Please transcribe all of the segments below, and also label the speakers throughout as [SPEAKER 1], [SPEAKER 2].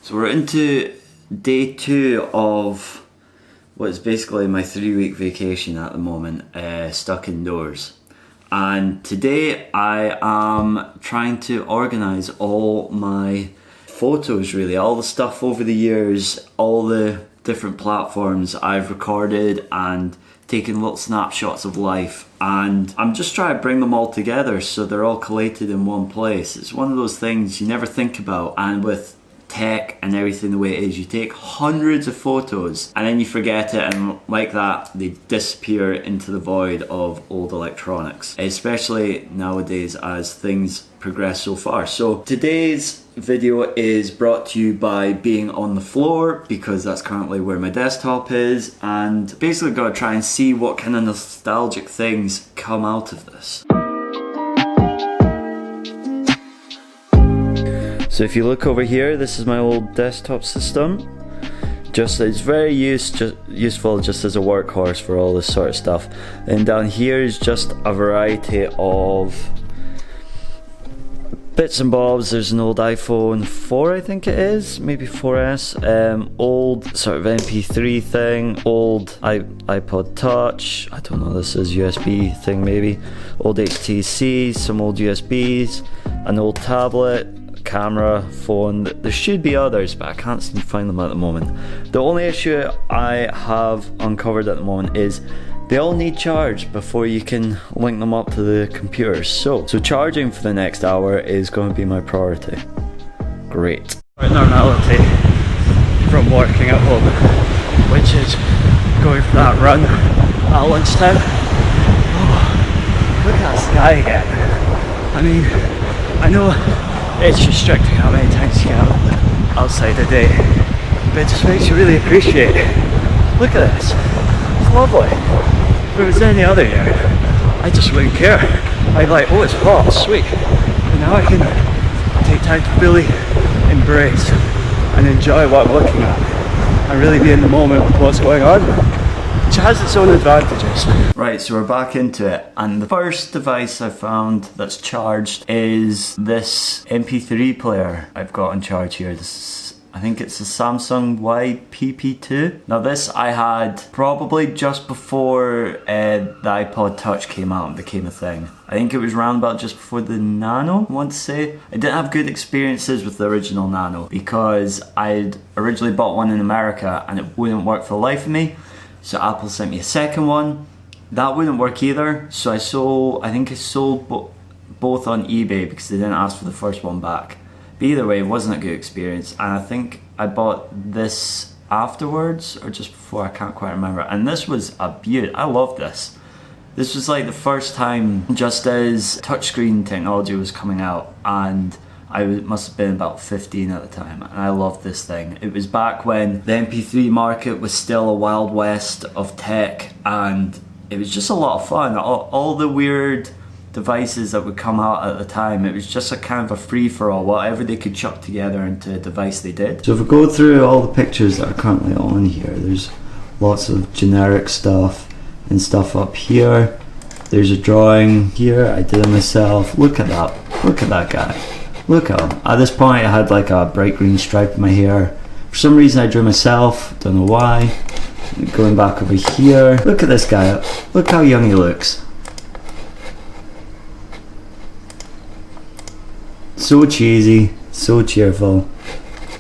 [SPEAKER 1] So we're into day 2 of what is basically my 3-week vacation at the moment, stuck indoors. And today I am trying to organise all my photos, really, all the stuff over the years, all the different platforms I've recorded and taken little snapshots of life, and I'm just trying to bring them all together so they're all collated in one place. It's one of those things you never think about, and with tech and everything the way it is, you take hundreds of photos and then you forget it, and like that they disappear into the void of old electronics, especially nowadays as things progress so far. So today's video is brought to you by being on the floor, because that's currently where my desktop is, and basically got to try and see what kind of nostalgic things come out of this. So if you look over here, this is my old desktop system. It's very useful just as a workhorse for all this sort of stuff. And down here is just a variety of bits and bobs. There's an old iPhone 4, I think it is, maybe 4S, old sort of MP3 thing, old iPod Touch, I don't know, this is USB thing maybe, old HTC, some old USBs, an old tablet, camera, phone. There should be others, but I can't seem to find them at the moment. The only issue I have uncovered at the moment is they all need charge before you can link them up to the computers. So charging for the next hour is going to be my priority. Great. Normality from working at home, which is going for that run at lunchtime. Oh, look at that sky again. I mean, I know it's restricting how many times you get outside a day, but it just makes you really appreciate it. Look at this, it's lovely. If it was any other year, I just wouldn't care. I'd like, oh, it's hot, sweet. And now I can take time to really embrace and enjoy what I'm looking at and really be in the moment with what's going on, which has its own advantages. Right, so we're back into it, and the first device I found that's charged is this MP3 player I've got on charge here. I think it's a Samsung YPP2. Now this I had probably just before the iPod Touch came out and became a thing. I think it was around about just before the Nano, I want to say. I didn't have good experiences with the original Nano because I'd originally bought one in America and it wouldn't work for the life of me. So Apple sent me a second one. That wouldn't work either. So I think I sold both on eBay because they didn't ask for the first one back. But either way, it wasn't a good experience, and I think I bought this afterwards or just before, I can't quite remember. And this was a beaut. I love this. This was like the first time just as touchscreen technology was coming out, and I must have been about 15 at the time, and I loved this thing. It was back when the MP3 market was still a wild west of tech, and it was just a lot of fun. All the weird devices that would come out at the time, it was just a kind of a free-for-all. Whatever they could chuck together into a device, they did. So if we go through all the pictures that are currently on here, there's lots of generic stuff and stuff up here. There's a drawing here, I did it myself. Look at that guy. Look at him. At this point I had like a bright green stripe in my hair. For some reason I drew myself, don't know why. Going back over here, look at this guy. Look how young he looks. So cheesy, so cheerful,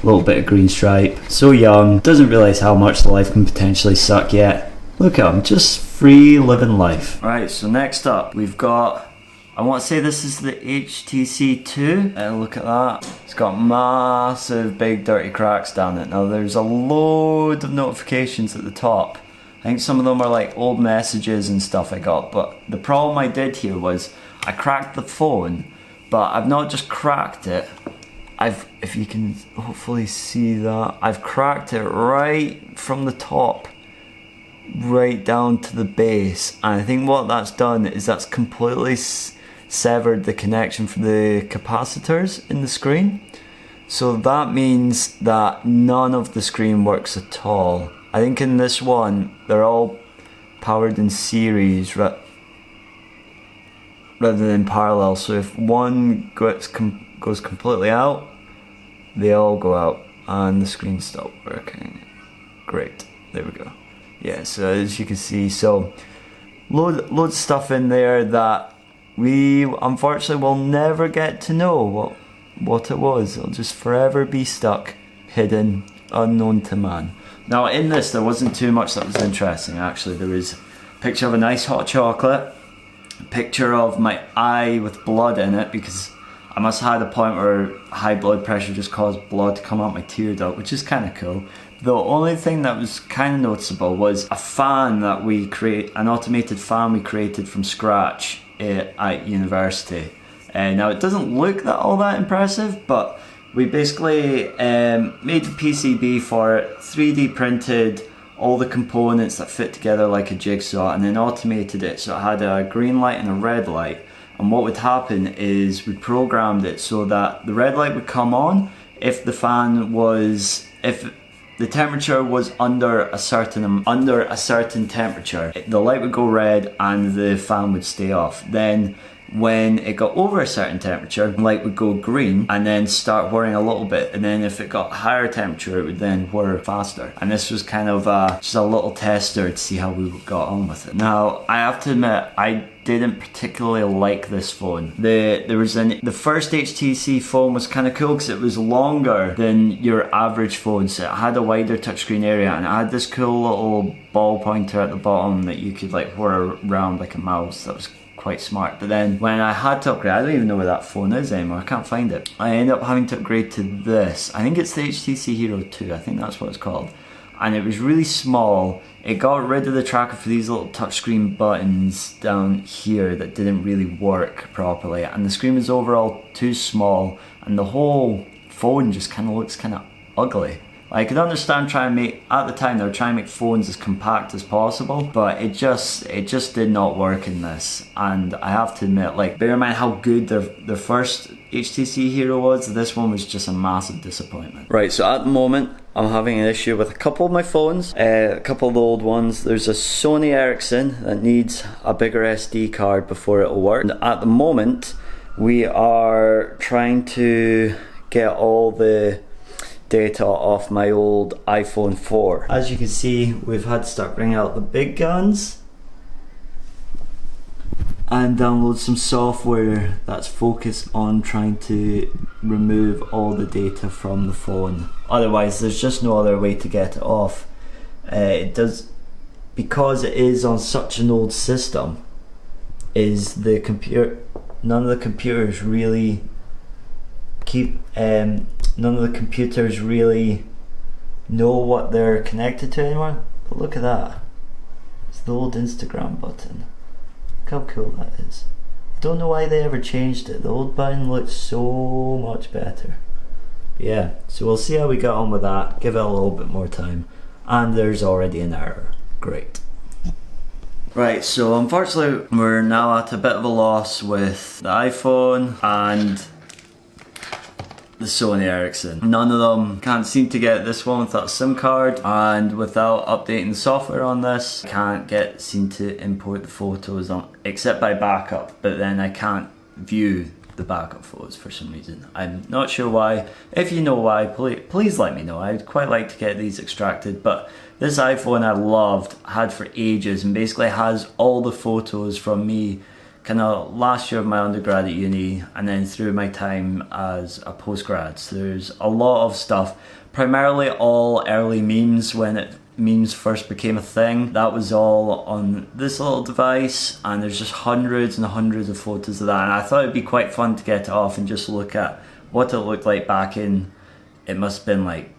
[SPEAKER 1] a little bit of green stripe, so young, doesn't realise how much the life can potentially suck yet. Look at him, just free living life. Alright, so next up we've got, I want to say this is the HTC 2. Look at that, it's got massive big dirty cracks down it. Now there's a load of notifications at the top. I think some of them are like old messages and stuff I got, but the problem I did here was I cracked the phone. But I've not just cracked it, if you can hopefully see that, I've cracked it right from the top, right down to the base. And I think what that's done is that's completely severed the connection for the capacitors in the screen. So that means that none of the screen works at all. I think in this one, they're all powered in series, rather than parallel. So if one goes completely out, they all go out. and the screen stopped working. Great, there we go. Yeah, so as you can see, so loads of stuff in there that we unfortunately will never get to know what it was. It'll just forever be stuck, hidden, unknown to man. Now in this there wasn't too much that was interesting actually. There was a picture of a nice hot chocolate, a picture of my eye with blood in it because I must have had a point where high blood pressure just caused blood to come out my tear duct, which is kind of cool. The only thing that was kind of noticeable was a fan that an automated fan we created from scratch at university. Now it doesn't look all that impressive, but we basically made a PCB for it, 3D printed all the components that fit together like a jigsaw, and then automated it so it had a green light and a red light. And what would happen is we programmed it so that the red light would come on if the temperature was under a certain temperature, the light would go red and the fan would stay off. Then when it got over a certain temperature, the light would go green and then start whirring a little bit, and then if it got higher temperature it would then whir faster. And this was kind of just a little tester to see how we got on with it. Now I have to admit, I didn't particularly like this phone. The first HTC phone was kind of cool because it was longer than your average phone, so it had a wider touchscreen area and it had this cool little ball pointer at the bottom that you could like whir around like a mouse. That was quite smart. But then when I had to upgrade, I don't even know where that phone is anymore, I can't find it. I ended up having to upgrade to this. I think it's the HTC Hero 2, I think that's what it's called. And it was really small. It got rid of the tracker for these little touchscreen buttons down here that didn't really work properly, and the screen was overall too small, and the whole phone just kind of looks kind of ugly. I could understand at the time they were trying to make phones as compact as possible, but it just did not work in this. And I have to admit, like, bear in mind how good their first HTC Hero was, this one was just a massive disappointment. Right, so at the moment I'm having an issue with a couple of my phones, a couple of the old ones. There's a Sony Ericsson that needs a bigger SD card before it'll work. And at the moment we are trying to get all the data off my old iPhone 4. As you can see, we've had to start bringing out the big guns and download some software that's focused on trying to remove all the data from the phone. Otherwise there's just no other way to get it off. Because it is on such an old system, none of the computers really know what they're connected to anymore. But look at that, it's the old Instagram button. Look how cool that is. I don't know why they ever changed it. The old button looks so much better. But yeah, so we'll see how we get on with that, give it a little bit more time. And there's already an error. Great. Right, so unfortunately we're now at a bit of a loss with the iPhone and the Sony Ericsson. None of them can't seem to get this one without a SIM card, and without updating the software on this, can't seem to import the photos on, except by backup, but then I can't view the backup photos for some reason. I'm not sure why. If you know why, please let me know. I'd quite like to get these extracted, but this iPhone I had for ages, and basically has all the photos from me kind of last year of my undergrad at uni and then through my time as a postgrad. So there's a lot of stuff, primarily all early memes when memes first became a thing. That was all on this little device, and there's just hundreds and hundreds of photos of that, and I thought it'd be quite fun to get it off and just look at what it looked like back in, it must have been like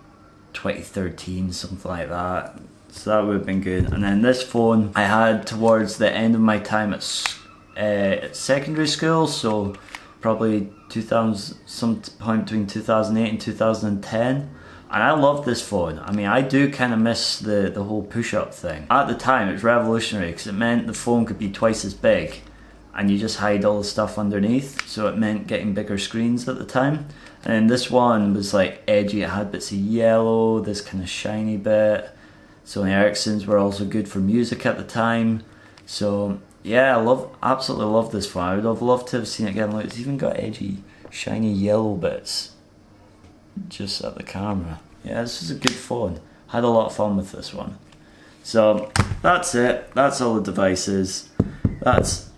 [SPEAKER 1] 2013, something like that. So that would have been good. And then this phone I had towards the end of my time at secondary school, so probably 2000, some point between 2008 and 2010, and I love this phone. I mean, I do kind of miss the whole push-up thing. At the time it was revolutionary because it meant the phone could be twice as big and you just hide all the stuff underneath, so it meant getting bigger screens at the time. And then this one was like edgy, it had bits of yellow, this kind of shiny bit. Sony Ericssons were also good for music at the time. So yeah, absolutely love this phone. I would have loved to have seen it again. Look, it's even got edgy, shiny yellow bits just at the camera. Yeah, this is a good phone. Had a lot of fun with this one. So that's it. That's all the devices. That's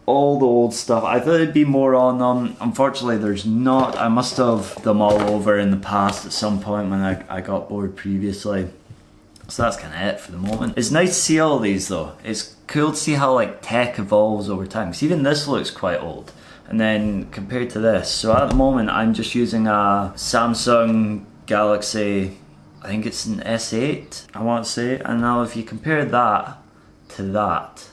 [SPEAKER 1] all the old stuff. I thought there'd be more on them. Unfortunately, there's not. I must have them all over in the past at some point when I got bored previously. So that's kind of it for the moment. It's nice to see all of these though. It's cool to see how like tech evolves over time. Because even this looks quite old. And then compared to this. So at the moment, I'm just using a Samsung Galaxy, I think it's an S8, I want to say. And now if you compare that to that,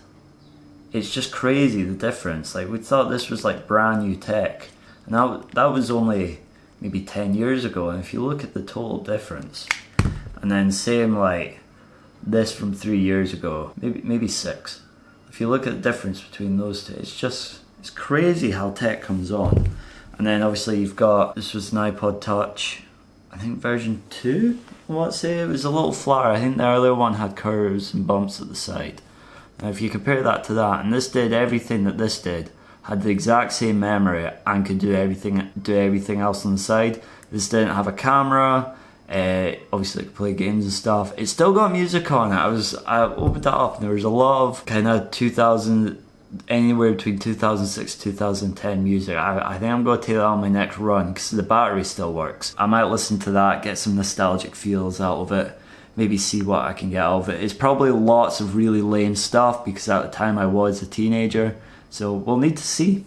[SPEAKER 1] it's just crazy the difference. Like we thought this was like brand new tech. And that was only maybe 10 years ago. And if you look at the total difference, and then same like this from 3 years ago, maybe 6. If you look at the difference between those two, it's crazy how tech comes on. And then obviously you've got, this was an iPod Touch, I think version 2, I want to say. It was a little flatter. I think the earlier one had curves and bumps at the side. Now if you compare that to that, and this did everything that this did, had the exact same memory and could do everything else on the side. This didn't have a camera. Obviously it could play games and stuff. It still got music on it. I opened that up and there was a lot of kind of 2000, anywhere between 2006 to 2010 music. I think I'm going to take that on my next run because the battery still works. I might listen to that, get some nostalgic feels out of it, maybe see what I can get out of it. It's probably lots of really lame stuff because at the time I was a teenager, so we'll need to see.